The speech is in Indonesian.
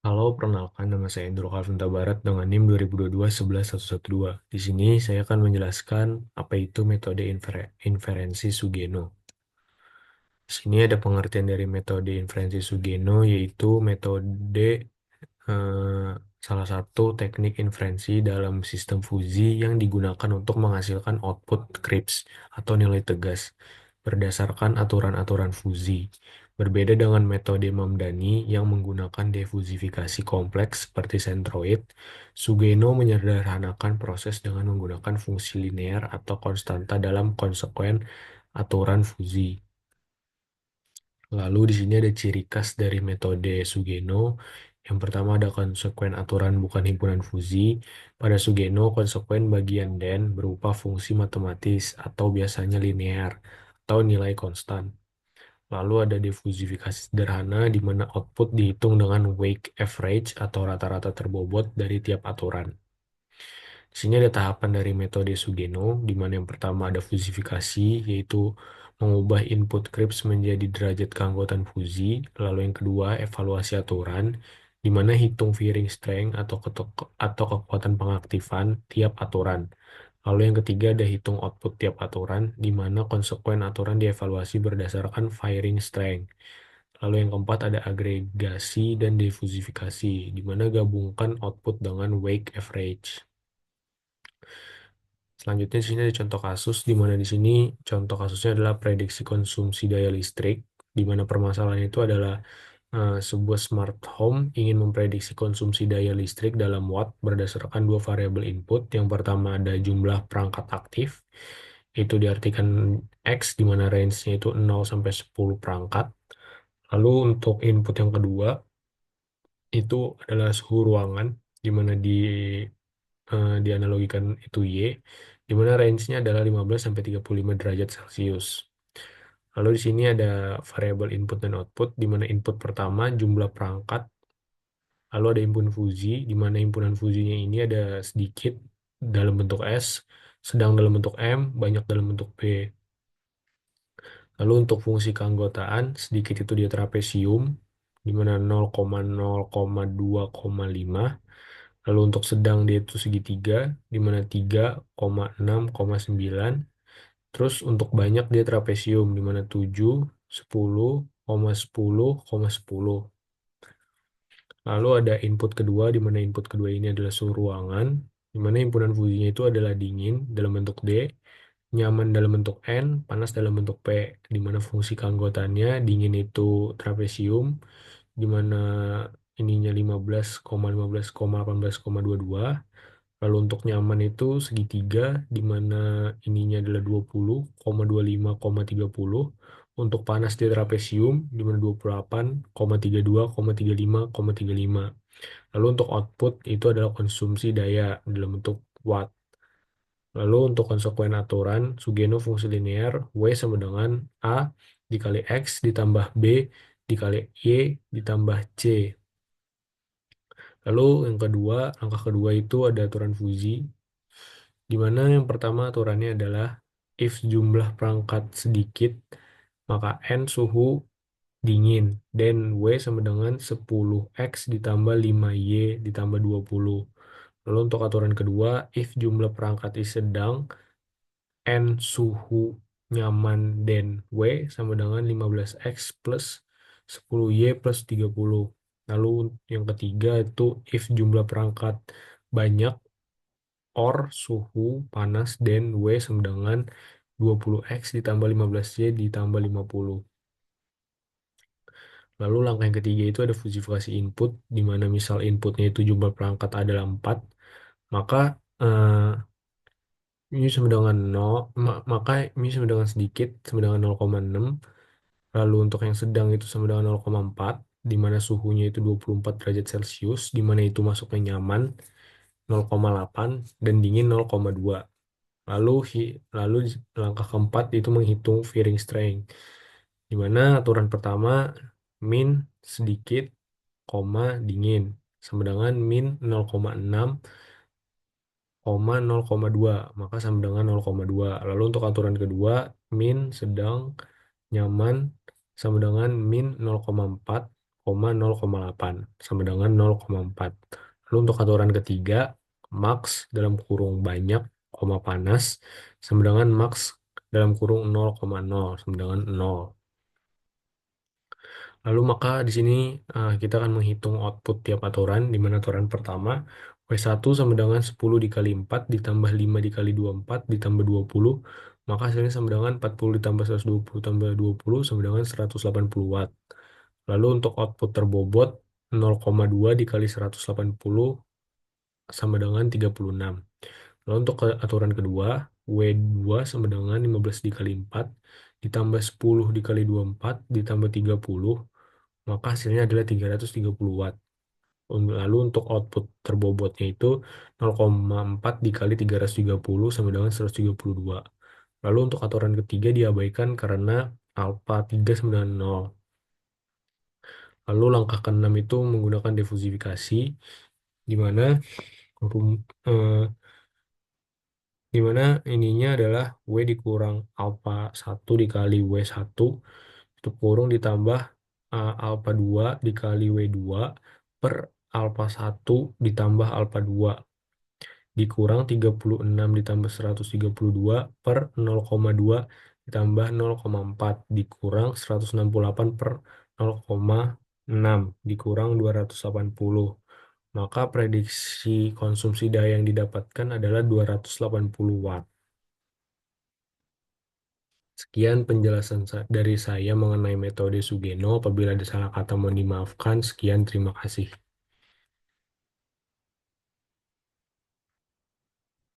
Halo, perkenalkan nama saya Indro Kalventa Barat dengan NIM 2022 Di sini saya akan menjelaskan apa itu metode inferensi Sugeno. Di sini ada pengertian dari metode inferensi Sugeno, yaitu metode eh, salah satu teknik inferensi dalam sistem fuzi yang digunakan untuk menghasilkan output CRISP atau nilai tegas berdasarkan aturan-aturan fuzi. Berbeda dengan metode Mamdani yang menggunakan defusifikasi kompleks seperti centroid, Sugeno menyederhanakan proses dengan menggunakan fungsi linear atau konstanta dalam konsekuen aturan fuzi. Lalu di sini ada ciri khas dari metode Sugeno. Yang pertama ada konsekuen aturan bukan himpunan fuzi. Pada Sugeno, konsekuen bagian den berupa fungsi matematis atau biasanya linear atau nilai konstan. Lalu ada difusifikasi sederhana di mana output dihitung dengan weight average atau rata-rata terbobot dari tiap aturan. Di sini ada tahapan dari metode Sugeno, di mana yang pertama ada fusifikasi, yaitu mengubah input CRISP menjadi derajat keanggotaan fuzi. Lalu yang kedua, evaluasi aturan, di mana hitung firing strength atau kekuatan pengaktifan tiap aturan. Lalu yang ketiga ada hitung output tiap aturan, di mana konsekuen aturan dievaluasi berdasarkan firing strength. Lalu yang keempat ada agregasi dan difusifikasi, di mana gabungkan output dengan weight average. Selanjutnya di sini ada contoh kasus di mana di sini contoh kasusnya adalah prediksi konsumsi daya listrik, di mana permasalahan itu adalah sebuah smart home ingin memprediksi konsumsi daya listrik dalam watt berdasarkan dua variabel input. Yang pertama ada jumlah perangkat aktif, itu diartikan X di mana range-nya itu 0 sampai 10 perangkat. Lalu untuk input yang kedua itu adalah suhu ruangan di mana dianalogikan itu Y, di mana range-nya adalah 15 sampai 35 derajat Celcius. Lalu di sini ada variabel input dan output, di mana input pertama jumlah perangkat, lalu ada himpunan fuzi, di mana himpunan fuzinya ini ada sedikit dalam bentuk S, sedang dalam bentuk M, banyak dalam bentuk P. Lalu untuk fungsi keanggotaan, sedikit itu dia trapesium, di mana 0,0,2,5. Lalu untuk sedang dia itu segitiga, di mana 3,6,9. Terus untuk banyak dia trapesium, di mana 7, 10,10,10. Lalu ada input kedua, di mana input kedua ini adalah suhu ruangan, di mana himpunan fuzinya itu adalah dingin dalam bentuk D, nyaman dalam bentuk N, panas dalam bentuk P, di mana fungsi keanggotaannya dingin itu trapesium, di mana ininya 15,15,18,22. Lalu untuk nyaman itu segitiga, di mana ininya adalah 20,25,30. Untuk panas di trapesium, di mana 28,32,35,35. Lalu untuk output itu adalah konsumsi daya dalam bentuk watt. Lalu untuk konsekuen aturan, Sugeno fungsi linear, W sama dengan A dikali X ditambah B dikali Y ditambah C. Lalu yang kedua, angka kedua itu ada aturan fuzi, di mana yang pertama aturannya adalah if jumlah perangkat sedikit, maka N suhu dingin, dan W sama dengan 10X ditambah 5Y ditambah 20. Lalu untuk aturan kedua, if jumlah perangkat is sedang, N suhu nyaman dan W sama dengan 15X plus 10Y plus 30. Lalu yang ketiga itu if jumlah perangkat banyak, or suhu panas dan W sama dengan 20X ditambah 15Y ditambah 50. Lalu langkah yang ketiga itu ada fusifikasi input, di mana misal inputnya itu jumlah perangkat adalah 4, maka ini sama dengan 0, maka ini sama dengan sedikit, sama dengan 0,6. Lalu untuk yang sedang itu sama dengan 0,4, di mana suhunya itu 24 derajat Celcius, di mana itu masuknya nyaman 0,8 dan dingin 0,2. Lalu lalu langkah keempat itu menghitung firing strength, di mana aturan pertama min sedikit, koma dingin sama dengan min 0,6, 0,2, maka sama dengan 0,2. Lalu untuk aturan kedua min sedang nyaman sama dengan min 0,4, 0,8 sama dengan 0,4. Lalu untuk aturan ketiga, max dalam kurung banyak, koma panas, sama dengan max dalam kurung 0,0 sama dengan 0. Lalu maka di sini kita akan menghitung output tiap aturan, di mana aturan pertama W1 sama dengan 10 dikali 4 ditambah 5 dikali 24 ditambah 20, maka hasilnya sama dengan 40 ditambah 120 tambah 20 sama dengan 180 watt. Lalu untuk output terbobot 0,2 dikali 180 sama dengan 36. Lalu untuk aturan kedua, W2 sama dengan 15 dikali 4 ditambah 10 dikali 24 ditambah 30, maka hasilnya adalah 330 watt. Lalu untuk output terbobotnya itu 0,4 dikali 330 sama dengan 132. Lalu untuk aturan ketiga diabaikan karena alpha 3 sama dengan 0. Lalu langkah keenam itu menggunakan difusifikasi, di mana rum- eh, di mana ininya adalah W dikurang alpha 1 dikali W1 itu kurung ditambah alpha 2 dikali W2 per alpha 1 ditambah alpha 2 dikurang 36 ditambah 132 per 0,2 ditambah 0,4 dikurang 168 per 0,6 dikurang 280. Maka prediksi konsumsi daya yang didapatkan adalah 280 watt. Sekian penjelasan dari saya mengenai metode Sugeno. Apabila ada salah kata mohon dimaafkan. Sekian, terima kasih.